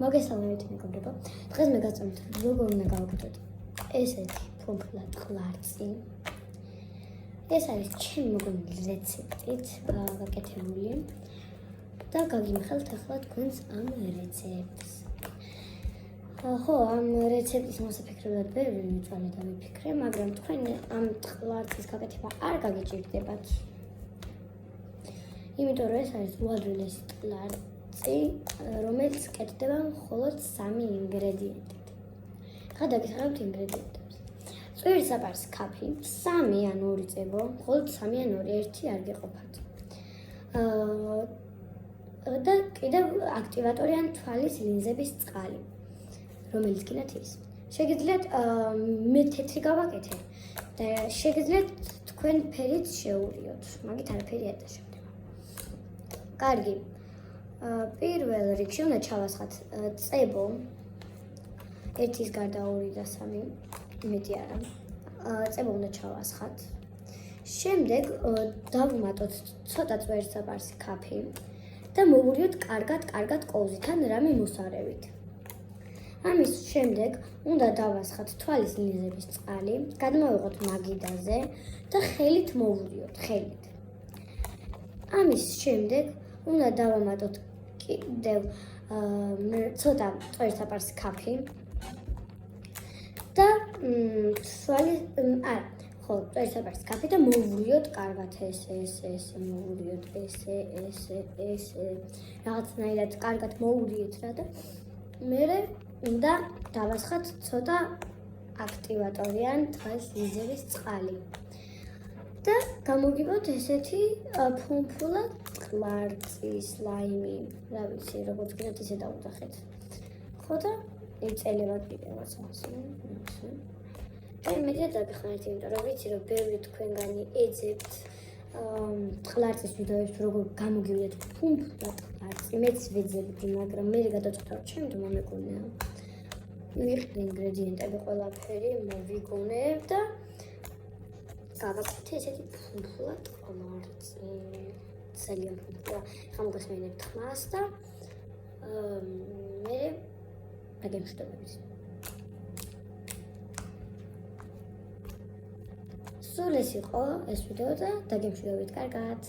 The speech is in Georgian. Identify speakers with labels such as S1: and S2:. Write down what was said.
S1: მოგესალმებით მეგობრებო. დღეს მე გაწევთ როგორ უნდა გავაკეთოთ ესეთი ფუმფლა ტყლარწი. ეს არის ჩემი მოგონილი რეცეპტით გაკეთებული და გაგიმხელთ ახლა თქვენს ამ რეცეპტს. ხო, ამ რეცეპტის მოსაფიქრებლად ბევრი მიწვალი დავიფიქრე, მაგრამ თქვენ ამ ტყლარწის გაკეთება არ გაგიჭირდებათ. იმიტომ რომ ეს არის უადრილესი ტყლარწი, რომელიც კეთდება მხოლოდ 3 ინგრედიენტით. ხა დაგისახებთ ინგრედიენტებს. წვირი საპარს ქაფი, 3 ან 2 წებო, მხოლოდ 3 ან 2, 1 არ გეყოფათ. და კიდევ აქტივატორი ან თვალის ლინზების წყალი, რომელიც გინდათ ის. შეგიძლიათ მე თეთრი გავაკეთე და შეგიძლიათ თქვენ ფერით შეურიოთ, მაგით არაფერი არ დაშავდება. კარგი. პირველ რიგში უნდა ჩავასხათ წებო 1-ის გარდა 2 და 3, მეტი არა. წებო უნდა ჩავასხათ. შემდეგ დავუმატოთ ცოტა წვერსაპარსი ქაფი და მოვურიოთ კარგად კოვზით ან რამე მოსარევით. ამის შემდეგ უნდა დავასხათ თვალის ლინზების წყალი, გადმოვიღოთ მაგიდაზე და ხელით მოვურიოთ, ხელით. ამის შემდეგ უნდა დავამატოთ კიდევ ცოტა წვერსაპარსი ქაფი და წვერსაპარსი ქაფი და მოვურიოთ კარგად ეს მოვურიოთ ეს რაღაცნაირად კარგად მოვურიეთ რა და მერე უნდა დავასხათ ცოტა აქტივატორი ან თვალის ლინზების წყალი. და გამოგივოთ ესეთი ფუმფულა ტყლარწი, სლაიმი, რა ვიცი, როგორც გინდათ ისე დავუძახეთ. ხო და ეწელება კიდევაც ასე. მე დაგეხმარეთ, იმიტომ რომ ვიცი, რომ ბევრი თქვენგანი ეძებთ ტყლარწის ვიდეოებს, როგორ გამოგივლეთ ფუმფულა ტყლარწი. მეც ვეძებდი, მაგრამ მე გადაწყვეტავ, ჩემი თუ მომეკონია. მივიღე ინგრედიენტები ყველაფერი, მოვიგონებ და გავაკეთე ესეთი ფუმფულა ტყლარწი. ძალიან ფუმფულა. ხა მოგესმენებთ ხმას და მე დაგემშვიდობებით. სულ ეს იყო ეს ვიდეო და დაგემშვიდობებით კარგად.